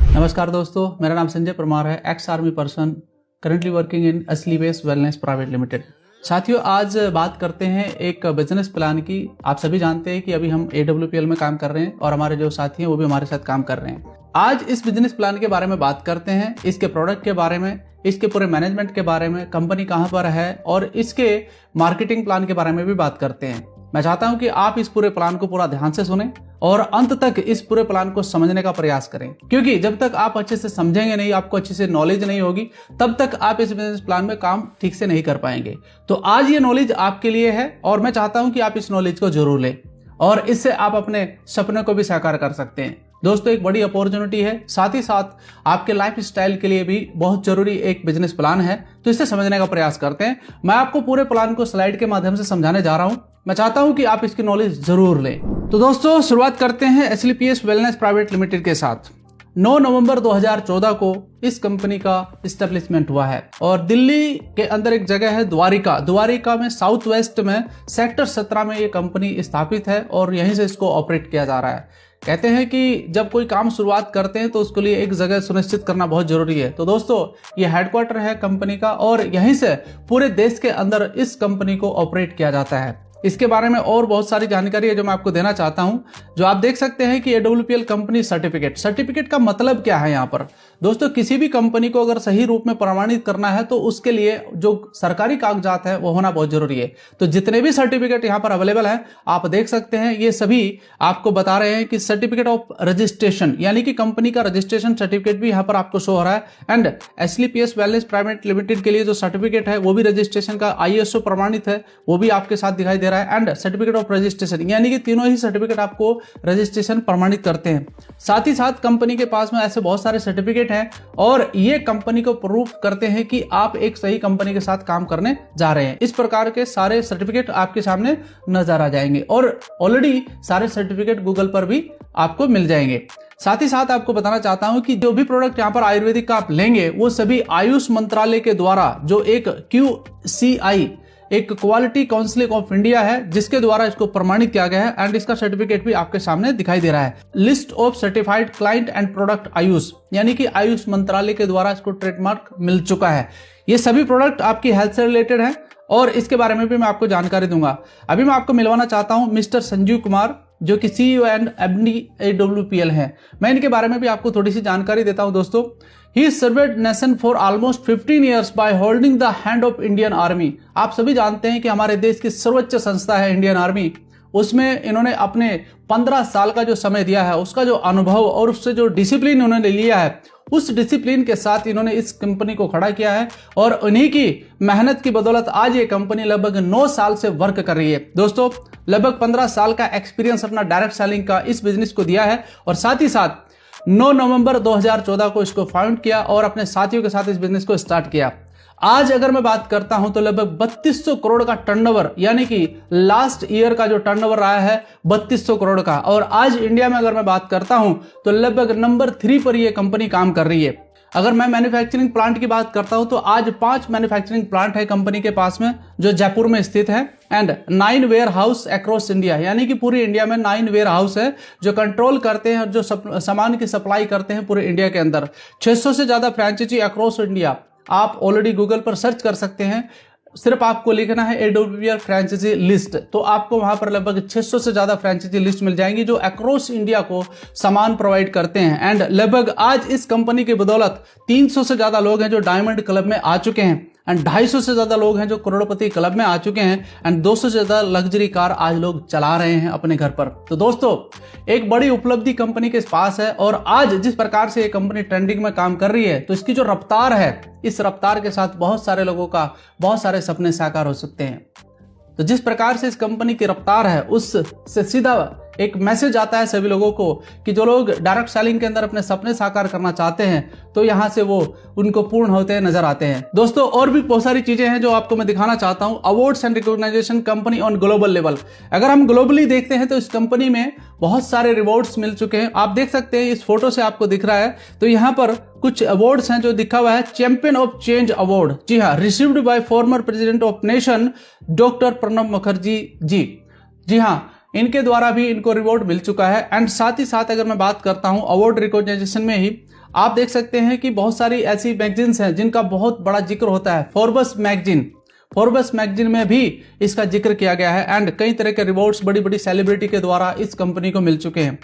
नमस्कार दोस्तों, मेरा नाम संजय परमार है, ex army person, currently working in असली बेस वेलनेस प्राइवेट लिमिटेड। साथियों, आज बात करते हैं एक बिजनेस प्लान की। आप सभी जानते हैं कि अभी हम AWPL में काम कर रहे हैं और हमारे जो साथी हैं वो भी हमारे साथ काम कर रहे हैं। आज इस बिजनेस प्लान के बारे में बात करते हैं, इसके प्रोडक्ट के बारे में, इसके पूरे मैनेजमेंट के बारे में, कंपनी कहाँ पर है और इसके मार्केटिंग प्लान के बारे में भी बात करते हैं। मैं चाहता हूं कि आप इस पूरे प्लान को पूरा ध्यान से सुनें और अंत तक इस पूरे प्लान को समझने का प्रयास करें, क्योंकि जब तक आप अच्छे से समझेंगे नहीं, आपको अच्छे से नॉलेज नहीं होगी, तब तक आप इस बिजनेस प्लान में काम ठीक से नहीं कर पाएंगे। तो आज ये नॉलेज आपके लिए है और मैं चाहता हूं कि आप इस नॉलेज को जरूर लें और इससे आप अपने सपने को भी साकार कर सकते हैं। दोस्तों, एक बड़ी अपॉर्चुनिटी है, साथ ही साथ आपके लाइफ स्टाइल के लिए भी बहुत जरूरी एक बिजनेस प्लान है। तो इसे समझने का प्रयास करते हैं। मैं आपको पूरे प्लान को स्लाइड के माध्यम से समझाने जा रहा हूं। मैं चाहता हूं कि आप इसकी नॉलेज जरूर लें। तो दोस्तों, शुरुआत करते हैं SLPS वेलनेस प्राइवेट लिमिटेड के साथ। 9 नवंबर 2014 को इस कंपनी का इस्टेब्लिशमेंट हुआ है और दिल्ली के अंदर एक जगह है द्वारिका में साउथ वेस्ट में सेक्टर 17 में ये कंपनी स्थापित है और यहीं से इसको ऑपरेट किया जा रहा है। कहते हैं कि जब कोई काम शुरुआत करते हैं तो उसके लिए एक जगह सुनिश्चित करना बहुत जरूरी है। तो दोस्तों, ये हेडक्वार्टर है कंपनी का और यहीं से पूरे देश के अंदर इस कंपनी को ऑपरेट किया जाता है। इसके बारे में और बहुत सारी जानकारी है जो मैं आपको देना चाहता हूं। जो आप देख सकते हैं कि AWPL कंपनी सर्टिफिकेट का मतलब क्या है। यहाँ पर दोस्तों, किसी भी कंपनी को अगर सही रूप में प्रमाणित करना है तो उसके लिए जो सरकारी कागजात है वो होना बहुत जरूरी है। तो जितने भी सर्टिफिकेट यहाँ पर अवेलेबल है आप देख सकते हैं, ये सभी आपको बता रहे हैं कि सर्टिफिकेट ऑफ रजिस्ट्रेशन, यानी कि कंपनी का रजिस्ट्रेशन सर्टिफिकेट भी यहाँ पर आपको शो हो रहा है। And SLPS wellness private limited के लिए जो सर्टिफिकेट है वो भी रजिस्ट्रेशन का ISO प्रमाणित है, वो भी आपके साथ दिखाई दे रहा है। एंड सर्टिफिकेट ऑफ रजिस्ट्रेशन, यानी कि तीनों ही सर्टिफिकेट आपको रजिस्ट्रेशन प्रमाणित करते हैं। साथ ही साथ कंपनी के पास में ऐसे बहुत सारे सर्टिफिकेट हैं और ये कंपनी को प्रूफ करते हैं कि आप एक सही कंपनी के साथ काम करने जा रहे हैं। इस प्रकार के सारे सर्टिफिकेट आपके सामने नजर आ जाएंगे और ऑलरेडी सारे सर्टिफिकेट गूगल पर भी आपको मिल जाएंगे। साथ ही साथ आपको बताना चाहता हूं कि जो भी प्रोडक्ट यहाँ पर आयुर्वेदिक का आप लेंगे वो सभी आयुष मंत्रालय के द्वारा, जो एक QCI एक क्वालिटी काउंसिल ऑफ इंडिया है, जिसके द्वारा इसको प्रमाणित किया गया है। एंड इसका सर्टिफिकेट भी आपके सामने दिखाई दे रहा है। List of certified client and product Ayush, यानी कि आयुष मंत्रालय के द्वारा इसको ट्रेडमार्क मिल चुका है। ये सभी प्रोडक्ट आपकी हेल्थ से रिलेटेड है और इसके बारे में भी मैं आपको जानकारी दूंगा। अभी मैं आपको मिलवाना चाहता हूं मिस्टर संजीव कुमार, जो कि CEO एंड MD AWPL है। मैं इनके बारे में भी आपको थोड़ी सी जानकारी देता हूं। दोस्तों, He served nation for almost 15 years by holding the hand of Indian Army। आप सभी जानते हैं कि हमारे देश की सर्वोच्च संस्था है इंडियन आर्मी, उसमें इन्होंने अपने 15 साल का जो समय दिया है, उसका जो अनुभव और उससे जो डिसिप्लिन उन्होंने लिया है, उस डिसिप्लिन के साथ इन्होंने इस कंपनी को खड़ा किया है और उन्हीं की मेहनत की बदौलत आज ये कंपनी लगभग 9 साल से वर्क कर रही है। दोस्तों, लगभग 15 साल का एक्सपीरियंस अपना डायरेक्ट सेलिंग का इस बिजनेस को दिया है और साथ ही साथ 9 नवंबर 2014 को इसको फाउंड किया और अपने साथियों के साथ इस बिजनेस को स्टार्ट किया। आज अगर मैं बात करता हूं तो लगभग 3200 करोड़ का टर्नओवर, यानी कि लास्ट ईयर का जो टर्नओवर रहा है 3200 करोड़ का। और आज इंडिया में अगर मैं बात करता हूं तो लगभग नंबर 3 पर यह कंपनी काम कर रही है। अगर मैं मैन्युफैक्चरिंग प्लांट की बात करता हूं तो आज 5 मैन्युफैक्चरिंग प्लांट है कंपनी के पास में, जो जयपुर में स्थित है। And 9 warehouse across India, यानी कि पूरी इंडिया में 9 वेयर हाउस है जो कंट्रोल करते हैं और जो सामान की सप्लाई करते हैं पूरे इंडिया के अंदर। 600 से ज्यादा फ्रेंचाइजी अक्रॉस इंडिया, आप ऑलरेडी गूगल पर सर्च कर सकते हैं। सिर्फ आपको लिखना है AWPL फ्रेंचाइजी लिस्ट, तो आपको वहां पर लगभग 600 से ज्यादा फ्रेंचाइजी लिस्ट मिल जाएंगी जो अक्रॉस इंडिया को सामान प्रोवाइड करते हैं। एंड लगभग आज इस कंपनी की बदौलत 300 से ज्यादा लोग हैं जो डायमंड क्लब में आ चुके हैं एंड 250 से ज्यादा लोग हैं जो करोड़पति क्लब में आ चुके हैं एंड 200 से ज्यादा लग्जरी कार आज लोग चला रहे हैं अपने घर पर। तो दोस्तों, एक बड़ी उपलब्धि कंपनी के पास है और आज जिस प्रकार से ये कंपनी ट्रेंडिंग में काम कर रही है, तो इसकी जो रफ्तार है, इस रफ्तार के साथ बहुत सारे लोगों का बहुत सारे सपने साकार हो सकते हैं। तो जिस प्रकार से इस कंपनी की रफ्तार है, उससे सीधा एक मैसेज आता है सभी लोगों को कि जो लोग डायरेक्ट सेलिंग के अंदर अपने सपने साकार करना चाहते हैं तो यहां से वो उनको पूर्ण होते नजर आते हैं। दोस्तों, और भी बहुत सारी चीजें हैं जो आपको मैं दिखाना चाहता हूं। Awards and recognition company on global level, अगर हम ग्लोबली देखते हैं तो इस कंपनी में बहुत सारे रिवॉर्ड्स मिल चुके हैं। आप देख सकते हैं, इस फोटो से आपको दिख रहा है, तो यहाँ पर कुछ अवार्ड्स हैं जो दिखा हुआ है। चैंपियन ऑफ चेंज अवार्ड, जी हाँ, received by former president of nation doctor Pranab Mukherjee ji. जी हाँ, इनके द्वारा भी इनको रिवॉर्ड मिल चुका है। एंड साथ ही साथ अगर मैं बात करता हूं अवार्ड रिकॉग्निशन में ही, आप देख सकते हैं कि बहुत सारी ऐसी मैगजीन्स हैं जिनका बहुत बड़ा जिक्र होता है। फोर्ब्स मैगजीन में भी इसका जिक्र किया गया है। एंड कई तरह के रिवॉर्ड्स बड़ी बड़ी सेलिब्रिटी के द्वारा इस कंपनी को मिल चुके हैं।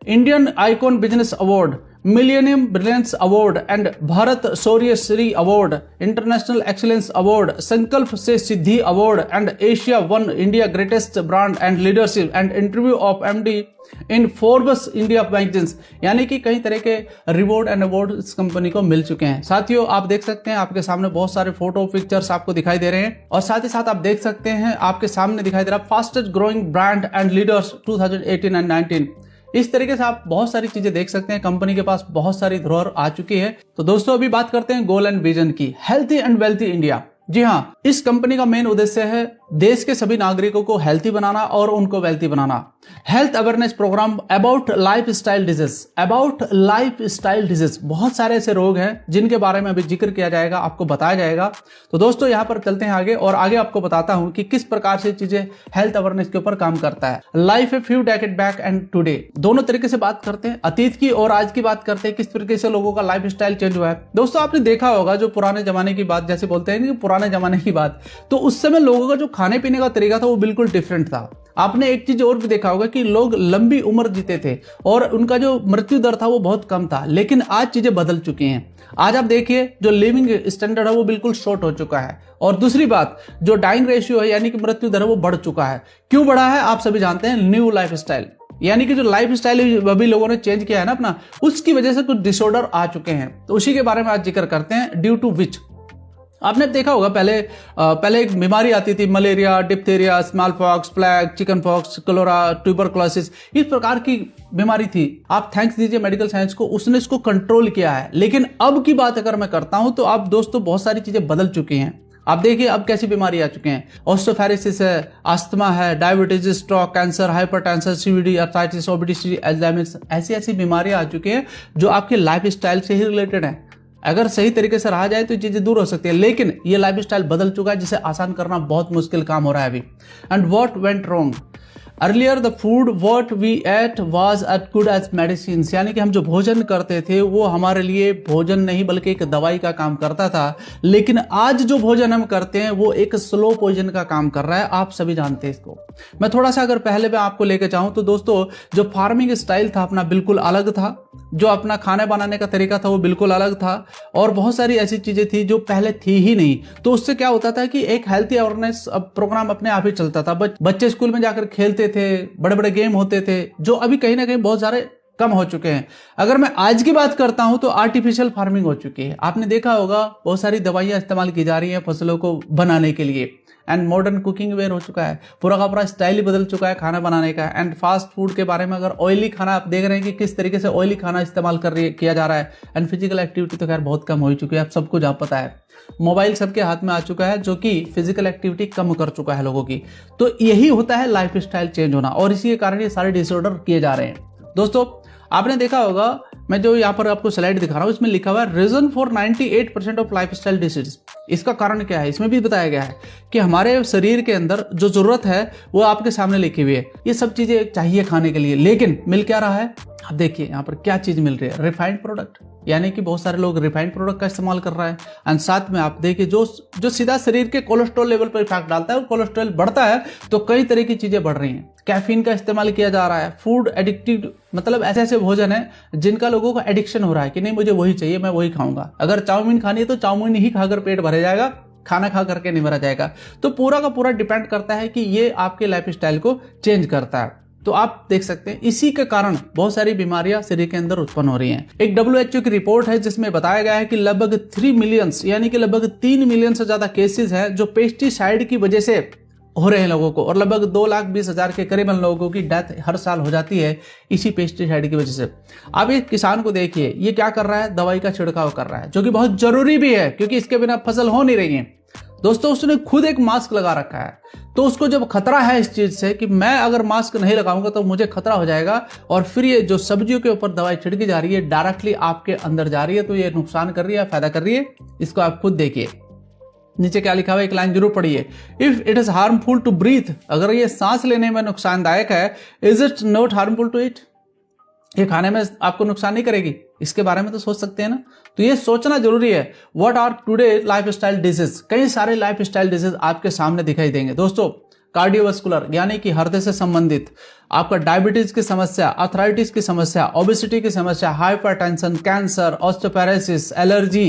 Indian icon business award, millennium brilliance award and Bharat Shaurya Shri award, international excellence award, Sankalp se Siddhi award and Asia one India greatest brand and leadership and interview of MD in Forbes India magazines, यानी कि कई तरह के रिवॉर्ड एंड अवार्ड इस company को मिल चुके हैं। साथियों आप देख सकते हैं आपके सामने बहुत सारे फोटो पिक्चर्स आपको दिखाई दे रहे हैं, और साथ ही साथ आप देख सकते हैं आपके सामने दिखाई दे रहा है fastest growing brand and leaders 2018 and 19। इस तरीके से आप बहुत सारी चीजें देख सकते हैं। कंपनी के पास बहुत सारी धरोहर आ चुकी है। तो दोस्तों अभी बात करते हैं गोल एंड विजन की, हेल्थी एंड वेल्थी इंडिया। जी हाँ, इस कंपनी का मेन उद्देश्य है देश के सभी नागरिकों को हेल्थी बनाना और उनको वेल्थी बनाना। Health awareness program about lifestyle disease, बहुत सारे ऐसे रोग हैं जिनके बारे में अभी जिक्र किया जाएगा, आपको बताया जाएगा। तो दोस्तों यहाँ पर चलते हैं आगे, और आगे आपको बताता हूं कि किस प्रकार से चीजें हेल्थ अवेयरनेस के ऊपर काम करता है। Life a few decade back and today, दोनों तरीके से बात करते हैं, अतीत की और आज की बात करते हैं, किस तरीके से लोगों का लाइफ स्टाइल चेंज हुआ है। दोस्तों आपने देखा होगा जो पुराने जमाने की बात, जैसे बोलते हैं कि पुराने जमाने की बात, तो उस समय लोगों का जो खाने पीने का तरीका था वो बिल्कुल डिफरेंट था। आपने एक चीज और भी देखा होगा कि लोग लंबी उम्र जीते थे और उनका जो मृत्यु दर था वो बहुत कम था। लेकिन आज चीजें बदल चुकी हैं। आज आप देखिए जो लिविंग स्टैंडर्ड है वो बिल्कुल शॉर्ट हो चुका है, और दूसरी बात जो डाइंग रेशियो है यानी कि मृत्यु दर है वो बढ़ चुका है। क्यों बढ़ा है आप सभी जानते हैं, न्यू लाइफ स्टाइल, यानी कि जो लाइफ स्टाइल अभी लोगों ने चेंज किया है ना अपना, उसकी वजह से कुछ डिसऑर्डर आ चुके हैं। तो उसी के बारे में आज जिक्र करते हैं। ड्यू टू विच, आपने देखा होगा पहले एक बीमारी आती थी, malaria, diphtheria, smallpox, plague, chickenpox, cholera, tuberculosis, इस प्रकार की बीमारी थी। आप थैंक्स दीजिए मेडिकल साइंस को, उसने इसको कंट्रोल किया है। लेकिन अब की बात अगर मैं करता हूं तो अब दोस्तों बहुत सारी चीजें बदल चुकी हैं। आप देखिए अब कैसी बीमारी आ चुके हैं, ऑस्टियोफाइरोसिस है, अस्थमा है, diabetes, stroke, cancer, hypertension, CVD, arthritis, obesity, Alzheimer, ऐसी बीमारियां आ चुकी हैं जो आपके लाइफ स्टाइल से ही रिलेटेड है। अगर सही तरीके से रहा जाए तो चीजें दूर हो सकती है, लेकिन ये लाइफ स्टाइल बदल चुका है जिसे आसान करना बहुत मुश्किल काम हो रहा है अभी। And what went wrong, earlier the food what we ate was as good as medicine, यानी कि हम जो भोजन करते थे वो हमारे लिए भोजन नहीं बल्कि एक दवाई का काम करता था। लेकिन आज जो भोजन हम करते हैं वो एक स्लो पॉइजन का काम कर रहा है, आप सभी जानते हैं इसको। मैं थोड़ा सा अगर पहले मैं आपको लेकर जाऊं तो दोस्तों जो फार्मिंग स्टाइल था अपना बिल्कुल अलग था, जो अपना खाना बनाने का तरीका था वो बिल्कुल अलग था, और बहुत सारी ऐसी चीजें थी जो पहले थी ही नहीं। तो उससे क्या होता था कि एक हेल्थी अवेयरनेस प्रोग्राम अपने आप ही चलता था। बच्चे स्कूल में जाकर खेलते थे, बड़े बड़े गेम होते थे, जो अभी कहीं ना कहीं बहुत सारे कम हो चुके हैं। अगर मैं आज की बात करता हूं तो आर्टिफिशियल फार्मिंग हो चुकी है। आपने देखा होगा बहुत सारी दवाइयां इस्तेमाल की जा रही हैं फसलों को बनाने के लिए। एंड मॉडर्न कुकिंग वेयर हो चुका है, पूरा का पूरा स्टाइल ही बदल चुका है खाना बनाने का। एंड फास्ट फूड के बारे में अगर ऑयली खाना आप देख रहे हैं कि किस तरीके से ऑयली खाना इस्तेमाल किया जा रहा है। एंड फिजिकल एक्टिविटी तो खैर बहुत कम हो चुकी है, आप सब कुछ आप पता है। मोबाइल सबके हाथ में आ चुका है जो कि फिजिकल एक्टिविटी कम कर चुका है लोगों की। तो यही होता है लाइफ स्टाइल चेंज होना, और इसी के कारण ये सारे डिसऑर्डर किए जा रहे हैं। दोस्तों आपने देखा होगा, मैं जो यहाँ पर आपको स्लाइड दिखा रहा हूँ इसमें लिखा हुआ है reason for 98% of lifestyle disease. इसका कारण क्या है इसमें भी बताया गया है कि हमारे शरीर के अंदर जो जरूरत है वो आपके सामने लिखी हुई है। ये सब चीजें चाहिए खाने के लिए, लेकिन मिल क्या रहा है आप देखिए यहाँ पर क्या चीज मिल रही है, रिफाइंड प्रोडक्ट, यानी कि बहुत सारे लोग रिफाइंड प्रोडक्ट का इस्तेमाल कर रहा है। एंड साथ में आप देखिए जो सीधा शरीर के कोलेस्ट्रॉल लेवल पर इफेक्ट डालता है, और कोलेस्ट्रॉल बढ़ता है तो कई तरह की चीजें बढ़ रही हैं। कैफीन का इस्तेमाल किया जा रहा है, फूड एडिक्टिव, मतलब ऐसे ऐसे भोजन है जिनका लोगों को एडिक्शन हो रहा है कि नहीं मुझे वही चाहिए, मैं वही खाऊंगा। अगर चाउमीन खानी है तो चाउमीन ही खाकर पेट भर जाएगा, खाना खा करके नहीं भरा जाएगा। तो पूरा का पूरा डिपेंड करता है कि ये आपके लाइफ स्टाइल को चेंज करता है। तो आप देख सकते हैं इसी के कारण बहुत सारी बीमारियां शरीर के अंदर उत्पन्न हो रही हैं। एक WHO की रिपोर्ट है जिसमें बताया गया है कि लगभग 3 मिलियन यानी कि लगभग 3 मिलियन से ज्यादा केसेस हैं जो पेस्टिसाइड की वजह से हो रहे हैं लोगों को, और लगभग 2,20,000 के करीबन लोगों की डेथ हर साल हो जाती है इसी पेस्टिसाइड की वजह से। अब एक किसान को देखिए ये क्या कर रहा है, दवाई का छिड़काव कर रहा है, जो कि बहुत जरूरी भी है क्योंकि इसके बिना फसल हो नहीं रही है। दोस्तों उसने खुद एक मास्क लगा रखा है, तो उसको जब खतरा है इस चीज से कि मैं अगर मास्क नहीं लगाऊंगा तो मुझे खतरा हो जाएगा, और फिर ये जो सब्जियों के ऊपर दवाई छिड़की जा रही है डायरेक्टली आपके अंदर जा रही है, तो ये नुकसान कर रही है, फायदा कर रही है, इसको आप खुद देखिए। नीचे क्या लिखा हुआ है, एक लाइन जरूर पढ़िए। If it is harmful to breathe, अगर ये सांस लेने में नुकसानदायक है, is it not harmful to eat, ये खाने में आपको नुकसान नहीं करेगी, इसके बारे में तो सोच सकते हैं ना। तो ये सोचना जरूरी है। What are today lifestyle disease, कई सारे लाइफस्टाइल डिजीज आपके सामने दिखाई देंगे दोस्तों। कार्डियोवास्कुलर यानी कि हृदय से संबंधित, आपका डायबिटीज की समस्या, आर्थराइटिस की समस्या, ओबेसिटी की समस्या, hypertension, cancer, osteoporosis, allergy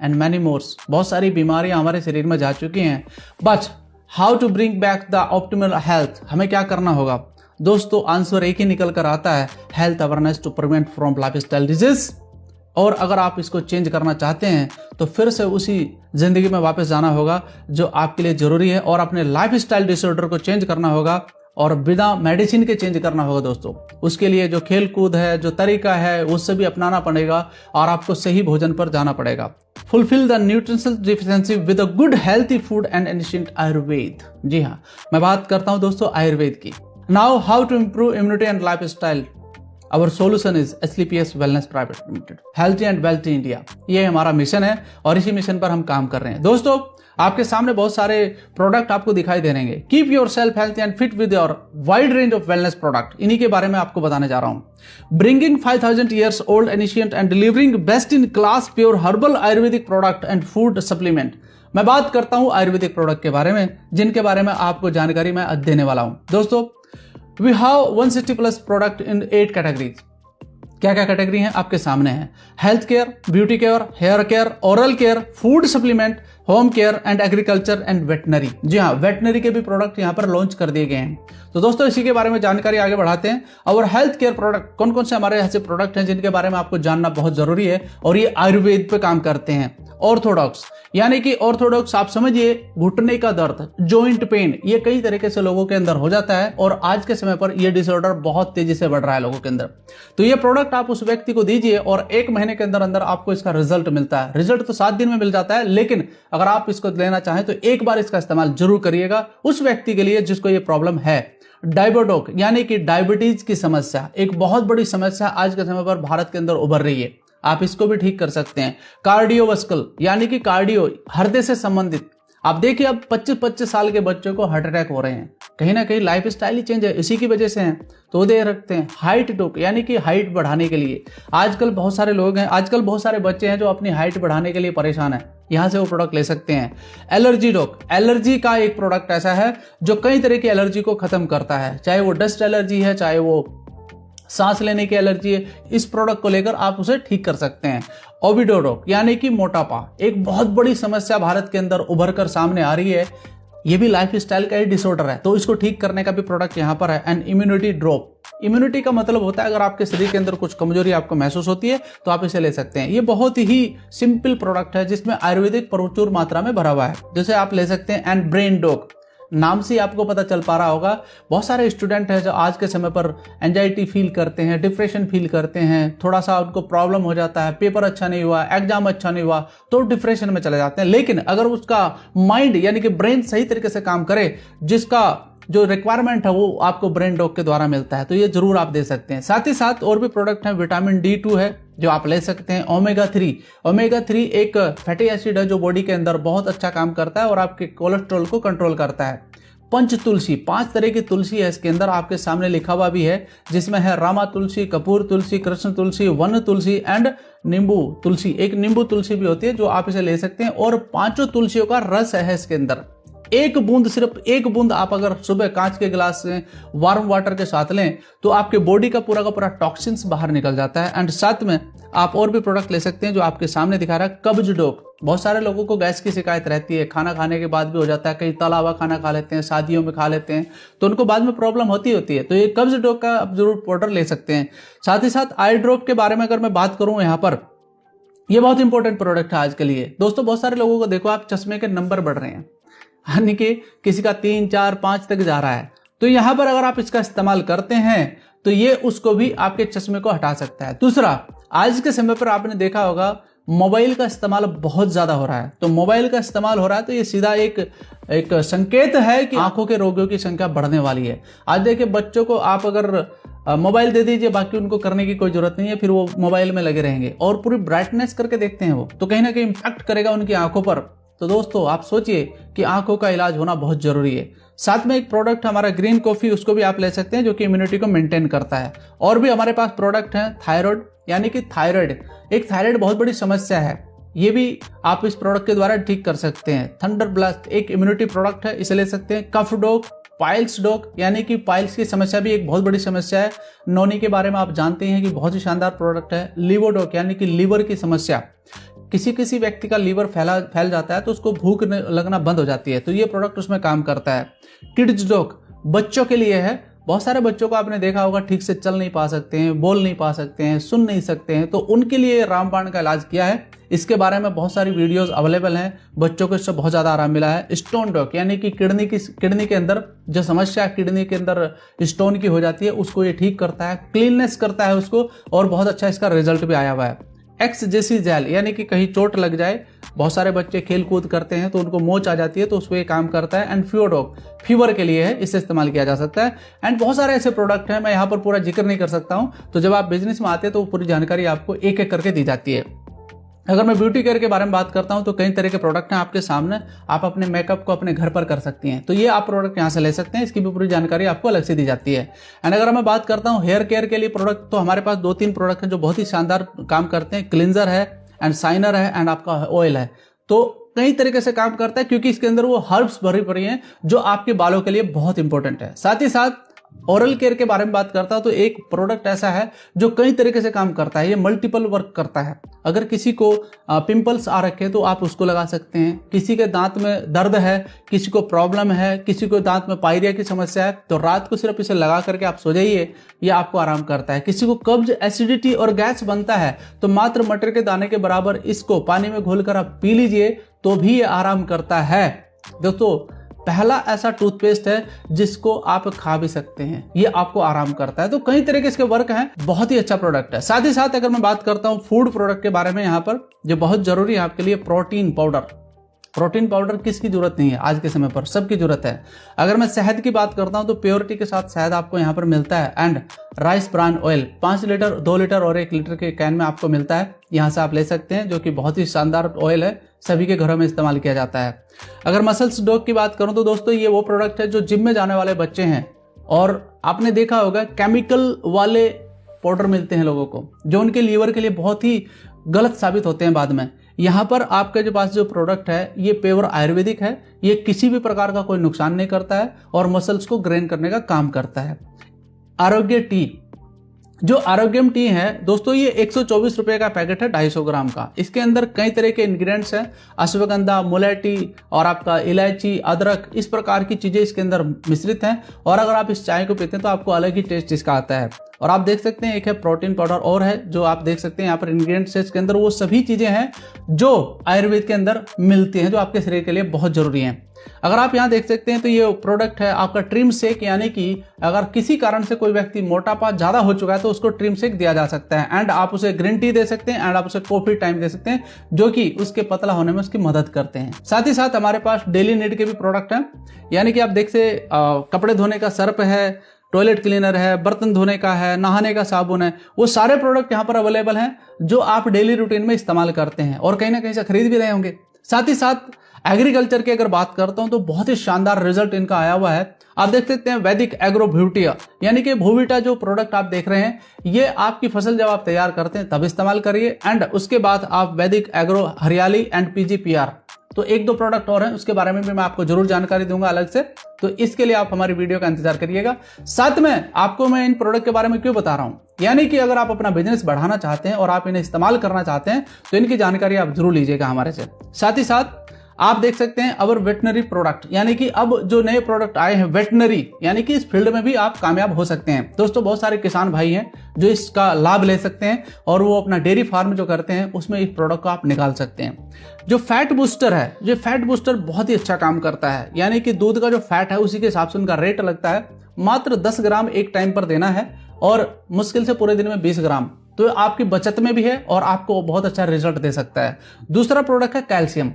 and many mores. बहुत सारी बीमारियां हमारे शरीर में जा चुकी हैं। But how to bring back the optimal health, हमें क्या करना होगा दोस्तों? आंसर एक ही निकल कर आता है, health awareness to prevent from lifestyle disease. और अगर आप इसको चेंज करना चाहते हैं तो फिर से उसी जिंदगी में वापस जाना होगा जो आपके लिए जरूरी है, और अपने लाइफस्टाइल डिसऑर्डर को चेंज करना होगा, और बिना मेडिसिन के चेंज करना होगा दोस्तों। उसके लिए जो खेल कूद है, जो तरीका है, उससे भी अपनाना पड़ेगा, और आपको सही भोजन पर जाना पड़ेगा। Fulfil the nutritional deficiency with a good healthy food and ancient Ayurveda. जी हाँ, मैं बात करता हूं दोस्तों आयुर्वेद की। Now how to improve immunity and lifestyle, our solution is SLPS wellness private limited, healthy and wealthy India. ये हमारा मिशन है और इसी मिशन पर हम काम कर रहे हैं दोस्तों। आपके सामने बहुत सारे प्रोडक्ट आपको दिखाई दे रहेंगे। Keep your self healthy and fit with your wide range of wellness product, इन्हीं के बारे में आपको बताने जा रहा हूं। Bringing 5000 years old ancient and delivering best in class pure herbal Ayurvedic product and food supplement. मैं बात करता हूं आयुर्वेदिक प्रोडक्ट के बारे में, जिनके बारे में आपको जानकारी मैं देने वाला हूं दोस्तों। We have 160 plus product in 8 categories. क्या क्या कैटेगरी हैं आपके सामने है? Health care, beauty care, hair care, oral care, food supplement, home care and agriculture and veterinary. जी हाँ, वेटनरी के भी प्रोडक्ट यहाँ पर लॉन्च कर दिए गए हैं। तो दोस्तों इसी के बारे में जानकारी आगे बढ़ाते हैं। और हेल्थ केयर प्रोडक्ट कौन कौन से हमारे ऐसे प्रोडक्ट हैं जिनके बारे में आपको जानना बहुत जरूरी है, और ये आयुर्वेद पे काम करते हैं। ऑर्थोडॉक्स यानी कि ऑर्थोडॉक्स आप समझिए घुटने का दर्द, जॉइंट पेन, ये कई तरीके से लोगों के अंदर हो जाता है, और आज के समय पर ये डिसऑर्डर बहुत तेजी से बढ़ रहा है लोगों के अंदर। तो ये प्रोडक्ट आप उस व्यक्ति को दीजिए और 1 महीने के अंदर अंदर आपको इसका रिजल्ट मिलता है। रिजल्ट तो 7 दिन में मिल जाता है, लेकिन अगर आप इसको लेना चाहें तो एक बार इसका इस्तेमाल जरूर करिएगा उस व्यक्ति के लिए जिसको ये प्रॉब्लम है। डायबिटोक यानी कि डायबिटीज की समस्या, एक बहुत बड़ी समस्या आज के समय पर भारत के अंदर उभर रही है, आप इसको भी ठीक कर सकते हैं। कार्डियोवास्कुलर यानी कि कार्डियो, हृदय से संबंधित। आप देखिए अब 25-25 साल के बच्चों को हार्ट अटैक हो रहे हैं, कहीं ना कहीं लाइफ स्टाइल ही चेंज है, इसी की वजह से है। तो दे रखते हैं हाइट डोक यानी कि हाइट बढ़ाने के लिए। आजकल बहुत सारे लोग हैं, आजकल बहुत सारे बच्चे हैं जो अपनी हाइट बढ़ाने के लिए परेशान है, यहां से वो प्रोडक्ट ले सकते हैं। एलर्जी डॉक, एलर्जी का एक प्रोडक्ट ऐसा है जो कई तरह की एलर्जी को खत्म करता है, चाहे वो डस्ट एलर्जी है, चाहे वो सांस लेने की एलर्जी है, इस प्रोडक्ट को लेकर आप उसे ठीक कर सकते हैं। ओबिडोडॉक यानी कि मोटापा, एक बहुत बड़ी समस्या भारत के अंदर उभर कर सामने आ रही है, ये भी लाइफ स्टाइल का ही डिसऑर्डर है, तो इसको ठीक करने का भी प्रोडक्ट यहाँ पर है। एंड इम्यूनिटी ड्रॉप, इम्यूनिटी का मतलब होता है अगर आपके शरीर के अंदर कुछ कमजोरी आपको महसूस होती है तो आप इसे ले सकते हैं। ये बहुत ही सिंपल प्रोडक्ट है जिसमें आयुर्वेदिक प्रचुर मात्रा में भरा हुआ है, जैसे आप ले सकते हैं। एंड ब्रेन डॉक, नाम से आपको पता चल पा रहा होगा, बहुत सारे स्टूडेंट हैं जो आज के समय पर एंजाइटी फील करते हैं, डिप्रेशन फील करते हैं, थोड़ा सा उनको प्रॉब्लम हो जाता है, पेपर अच्छा नहीं हुआ, एग्जाम अच्छा नहीं हुआ तो डिप्रेशन में चले जाते हैं। लेकिन अगर उसका माइंड यानी कि ब्रेन सही तरीके से काम करे, जिसका जो रिक्वायरमेंट है वो आपको ब्रेन डॉक के द्वारा मिलता है, तो ये जरूर आप दे सकते हैं। साथ ही साथ और भी प्रोडक्ट हैं, विटामिन D2 है जो आप ले सकते हैं। ओमेगा 3 एक फैटी एसिड है जो बॉडी के अंदर बहुत अच्छा काम करता है और आपके कोलेस्ट्रॉल को कंट्रोल करता है। पंच तुलसी, 5 तरह की तुलसी है इसके अंदर, आपके सामने लिखा हुआ भी है, जिसमें है रामा तुलसी, कपूर तुलसी, कृष्ण तुलसी, वन तुलसी एंड नींबू तुलसी। एक नींबू तुलसी भी होती है जो आप इसे ले सकते हैं, और 5 तुलसियों का रस है इसके अंदर। एक बूंद, सिर्फ एक बूंद आप अगर सुबह कांच के गिलास से वार्म वाटर के साथ लें तो आपके बॉडी का पूरा टॉक्सिन्स बाहर निकल जाता है। एंड साथ में आप और भी प्रोडक्ट ले सकते हैं जो आपके सामने दिखा रहा है। कब्ज डॉक, बहुत सारे लोगों को गैस की शिकायत रहती है, खाना खाने के बाद भी हो जाता है, कहीं तला हुआ खाना खा लेते हैं, शादियों में खा लेते हैं तो उनको बाद में प्रॉब्लम होती है, तो ये कब्ज डॉक का आप जरूर पाउडर ले सकते हैं। साथ ही साथ आई ड्रॉप के बारे में अगर मैं बात करूं यहाँ पर, ये बहुत इंपॉर्टेंट प्रोडक्ट है आज के लिए दोस्तों। बहुत सारे लोगों को देखो आप चश्मे के नंबर बढ़ रहे हैं, यानी कि किसी का 3, 4, 5 तक जा रहा है, तो यहां पर अगर आप इसका इस्तेमाल करते हैं तो ये उसको भी आपके चश्मे को हटा सकता है। दूसरा, आज के समय पर आपने देखा होगा मोबाइल का इस्तेमाल बहुत ज्यादा हो रहा है, तो मोबाइल का इस्तेमाल हो रहा है तो ये सीधा एक संकेत है कि आंखों के रोगियों की संख्या बढ़ने वाली है। आज देखिए बच्चों को आप अगर मोबाइल दे दीजिए, बाकी उनको करने की कोई जरूरत नहीं है, फिर वो मोबाइल में लगे रहेंगे और पूरी ब्राइटनेस करके देखते हैं वो, तो कहीं ना कहीं इम्पैक्ट करेगा उनकी आंखों पर। तो दोस्तों आप सोचिए कि आंखों का इलाज होना बहुत जरूरी है। साथ में एक प्रोडक्ट हमारा ग्रीन कॉफी, उसको भी आप ले सकते हैं जो कि इम्यूनिटी को मेंटेन करता है। और भी हमारे पास प्रोडक्ट है थायराइड, यानी कि थायराइड, एक थायराइड बहुत बड़ी समस्या है, ये भी आप इस प्रोडक्ट के द्वारा ठीक कर सकते हैं। थंडर ब्लास्ट एक इम्यूनिटी प्रोडक्ट है, इसे ले सकते हैं। कफ डॉग, पाइल्स डॉग, यानी कि पाइल्स की समस्या भी एक बहुत बड़ी समस्या है। नोनी के बारे में आप जानते हैं कि बहुत ही शानदार प्रोडक्ट है। लिवोडॉग, यानी कि लीवर की समस्या, किसी व्यक्ति का लीवर फैल जाता है तो उसको भूख लगना बंद हो जाती है, तो ये प्रोडक्ट उसमें काम करता है। किड्स डॉग बच्चों के लिए है। बहुत सारे बच्चों को आपने देखा होगा ठीक से चल नहीं पा सकते हैं, बोल नहीं पा सकते हैं, सुन नहीं सकते हैं, तो उनके लिए रामबाण का इलाज किया है। इसके बारे में बहुत सारी वीडियोस अवेलेबल हैं, बच्चों को इससे बहुत ज़्यादा आराम मिला है। स्टोन डॉग, यानी कि किडनी के अंदर जो समस्या किडनी के अंदर स्टोन की हो जाती है, उसको ये ठीक करता है, क्लीननेस करता है उसको, और बहुत अच्छा इसका रिजल्ट भी आया हुआ है। एक्सजेसी जेल, यानी कि कहीं चोट लग जाए, बहुत सारे बच्चे खेल कूद करते हैं तो उनको मोच आ जाती है, तो उसको ये काम करता है। एंड फ्यूडॉग फीवर के लिए है, इससे इस्तेमाल किया जा सकता है। एंड बहुत सारे ऐसे प्रोडक्ट हैं, मैं यहाँ पर पूरा जिक्र नहीं कर सकता हूँ, तो जब आप बिजनेस में आते हैं तो पूरी जानकारी आपको एक एक करके दी जाती है। अगर मैं ब्यूटी केयर के बारे में बात करता हूं तो कई तरह के प्रोडक्ट हैं आपके सामने, आप अपने मेकअप को अपने घर पर कर सकती हैं, तो ये आप प्रोडक्ट यहां से ले सकते हैं, इसकी भी पूरी जानकारी आपको अलग से दी जाती है। एंड अगर मैं बात करता हूं हेयर केयर के लिए प्रोडक्ट, तो हमारे पास 2-3 प्रोडक्ट हैं जो बहुत ही शानदार काम करते हैं। क्लिंजर है एंड शाइनर है एंड आपका ऑयल है, तो कई तरीके से काम करता है क्योंकि इसके अंदर वो हर्ब्स भरी पड़ी हैं जो आपके बालों के लिए बहुत इंपॉर्टेंट है। साथ ही साथ ओरल केयर के बारे में बात करता हूं तो एक प्रोडक्ट ऐसा है जो कई तरीके से काम करता है, ये मल्टीपल वर्क करता है। अगर किसी को पिंपल्स आ रखे हैं तो आप उसको लगा सकते हैं, किसी के दांत में दर्द है, किसी को प्रॉब्लम है, किसी को दांत में पायरिया की समस्या है, तो रात को सिर्फ इसे लगा करके आप सो जाइए, ये आपको आराम करता है। किसी को कब्ज, एसिडिटी और गैस बनता है तो मात्र मटर के दाने के बराबर इसको पानी में घोलकर आप पी लीजिए, तो भी ये आराम करता है। दोस्तों पहला ऐसा टूथपेस्ट है जिसको आप खा भी सकते हैं, ये आपको आराम करता है, तो कई तरह के इसके वर्क हैं, बहुत ही अच्छा प्रोडक्ट है। साथ ही साथ अगर मैं बात करता हूं फूड प्रोडक्ट के बारे में, यहाँ पर जो बहुत जरूरी है आपके लिए, प्रोटीन पाउडर। प्रोटीन पाउडर किसकी जरूरत नहीं है, आज के समय पर सबकी जरूरत है। अगर मैं शहद की बात करता हूं तो प्योरिटी के साथ शहद आपको यहाँ पर मिलता है। And rice bran oil 5 litre, 2 litre और 1 लीटर के कैन में आपको मिलता है, यहाँ से आप ले सकते हैं, जो कि बहुत ही शानदार ऑयल है, सभी के घरों में इस्तेमाल किया जाता है। अगर मसल्स डॉग की बात करूं तो दोस्तों ये वो प्रोडक्ट है जो जिम में जाने वाले बच्चे हैं, और आपने देखा होगा केमिकल वाले पाउडर मिलते हैं लोगों को, जो उनके लीवर के लिए बहुत ही गलत साबित होते हैं बाद में। यहाँ पर आपके जो पास जो प्रोडक्ट है ये प्योर आयुर्वेदिक है, ये किसी भी प्रकार का कोई नुकसान नहीं करता है और मसल्स को ग्रेन करने का काम करता है। आरोग्य टी, जो आरोग्यम टी है दोस्तों, ये 124 रुपए का पैकेट है 250 ग्राम का। इसके अंदर कई तरह के इंग्रेडिएंट्स हैं, अश्वगंधा, मुलेठी और आपका इलायची, अदरक, इस प्रकार की चीजें इसके अंदर मिश्रित हैं, और अगर आप इस चाय को पीते हैं तो आपको अलग ही टेस्ट इसका आता है। और आप देख सकते हैं एक है प्रोटीन पाउडर और है, जो आप देख सकते हैं यहाँ पर इंग्रेडिएंट्स है इसके अंदर, वो सभी चीजें हैं जो आयुर्वेद के अंदर मिलती हैं, जो आपके शरीर के लिए बहुत जरूरी हैं। अगर आप यहाँ देख सकते हैं तो ये प्रोडक्ट है आपका ट्रिम शेक, यानी कि अगर किसी कारण से कोई व्यक्ति मोटापा ज्यादा हो चुका है तो उसको ट्रिम शेक दिया जा सकता है। एंड आप उसे ग्रीन टी दे सकते हैं, एंड आप उसे कॉफी टाइम दे सकते हैं, जो कि उसके पतला होने में उसकी मदद करते हैं। साथ ही साथ हमारे पास डेली नीड के भी प्रोडक्ट हैं, यानी कि आप देख से कपड़े धोने का सर्फ है, टॉयलेट क्लीनर है, बर्तन धोने का है, नहाने का साबुन है, वो सारे प्रोडक्ट यहाँ पर अवेलेबल हैं जो आप डेली रूटीन में इस्तेमाल करते हैं और कहीं ना कहीं से खरीद भी रहे होंगे। साथ ही साथ एग्रीकल्चर की अगर बात करता हूं तो बहुत ही शानदार रिजल्ट इनका आया हुआ है। आप देख सकते हैं वैदिक एग्रो भूविटा, यानी कि भूविटा जो प्रोडक्ट आप देख रहे हैं, ये आपकी फसल जब आप तैयार करते हैं तब इस्तेमाल करिए, एंड उसके बाद आप वैदिक एग्रो हरियाली एंड पीजीपीआर, तो 1-2 प्रोडक्ट और हैं, उसके बारे में भी मैं आपको जरूर जानकारी दूंगा अलग से, तो इसके लिए आप हमारी वीडियो का इंतजार करिएगा। साथ में आपको मैं इन प्रोडक्ट के बारे में क्यों बता रहा हूं, यानी कि अगर आप अपना बिजनेस बढ़ाना चाहते हैं और आप इन्हें इस्तेमाल करना चाहते हैं तो इनकी जानकारी आप जरूर लीजिएगा हमारे से। साथ ही साथ आप देख सकते हैं अवर वेटनरी प्रोडक्ट, यानी कि अब जो नए प्रोडक्ट आए हैं वेटनरी, यानी कि इस फील्ड में भी आप कामयाब हो सकते हैं। दोस्तों बहुत सारे किसान भाई हैं जो इसका लाभ ले सकते हैं और वो अपना डेयरी फार्म जो करते हैं उसमें इस प्रोडक्ट को आप निकाल सकते हैं। जो फैट बूस्टर है, जो फैट बूस्टर बहुत ही अच्छा काम करता है, यानी कि दूध का जो फैट है उसी के हिसाब से उनका रेट लगता है। मात्र 10 ग्राम एक टाइम पर देना है और मुश्किल से पूरे दिन में 20 ग्राम, तो आपकी बचत में भी है और आपको बहुत अच्छा रिजल्ट दे सकता है। दूसरा प्रोडक्ट है कैल्शियम।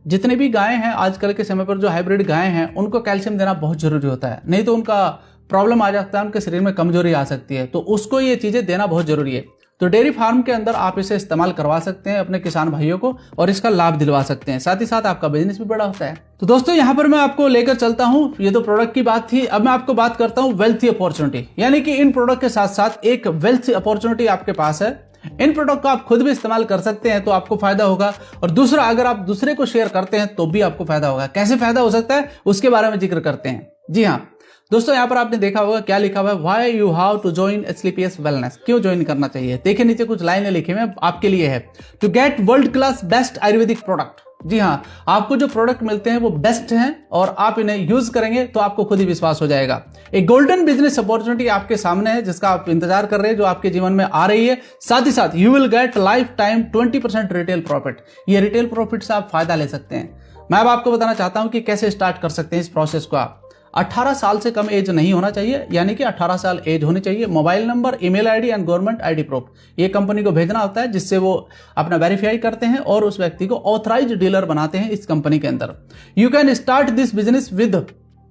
जितने भी गायें हैं आजकल के समय पर, जो हाइब्रिड गायें हैं, उनको कैल्शियम देना बहुत जरूरी होता है, नहीं तो उनका प्रॉब्लम आ जाता है, उनके शरीर में कमजोरी आ सकती है, तो उसको ये चीजें देना बहुत जरूरी है। तो डेयरी फार्म के अंदर आप इसे इस्तेमाल करवा सकते हैं अपने किसान भाइयों को और इसका लाभ दिलवा सकते हैं, साथ ही साथ आपका बिजनेस भी बड़ा होता है। तो दोस्तों यहाँ पर मैं आपको लेकर चलता हूँ, ये तो प्रोडक्ट की बात थी, अब मैं आपको बात करता हूँ वेल्थ अपॉर्चुनिटी, यानी कि इन प्रोडक्ट के साथ साथ एक वेल्थ अपॉर्चुनिटी आपके पास है। इन प्रोडक्ट को आप खुद भी इस्तेमाल कर सकते हैं तो आपको फायदा होगा, और दूसरा अगर आप दूसरे को शेयर करते हैं तो भी आपको फायदा होगा। कैसे फायदा हो सकता है उसके बारे में जिक्र करते हैं। जी हाँ दोस्तों, यहाँ पर आपने देखा होगा क्या लिखा हुआ है, why you have to join SLPS wellness, क्यों ज्वाइन करना चाहिए। देखिए नीचे कुछ लाइनें लिखी हुई हैं आपके लिए है, to get world class best Ayurvedic product. जी हाँ, आपको जो प्रोडक्ट मिलते हैं वो बेस्ट हैं और आप इन्हें यूज करेंगे तो आपको खुद ही विश्वास हो जाएगा। एक गोल्डन बिजनेस अपॉर्चुनिटी आपके सामने है जिसका आप इंतजार कर रहे हैं, जो आपके जीवन में आ रही है। साथ ही साथ you will gate life time 20% retail profit. ये रिटेल प्रॉफिट से आप फायदा ले सकते हैं। मैं अब आपको बताना चाहता हूं कि कैसे स्टार्ट कर सकते हैं इस प्रोसेस को। आप 18 साल से कम एज नहीं होना चाहिए, यानी कि 18 साल एज होनी चाहिए। Mobile number, email ID and government ID proof ये कंपनी को भेजना होता है, जिससे वो अपना वेरीफाई करते हैं और उस व्यक्ति को ऑथराइज्ड डीलर बनाते हैं इस कंपनी के अंदर। You can start this business with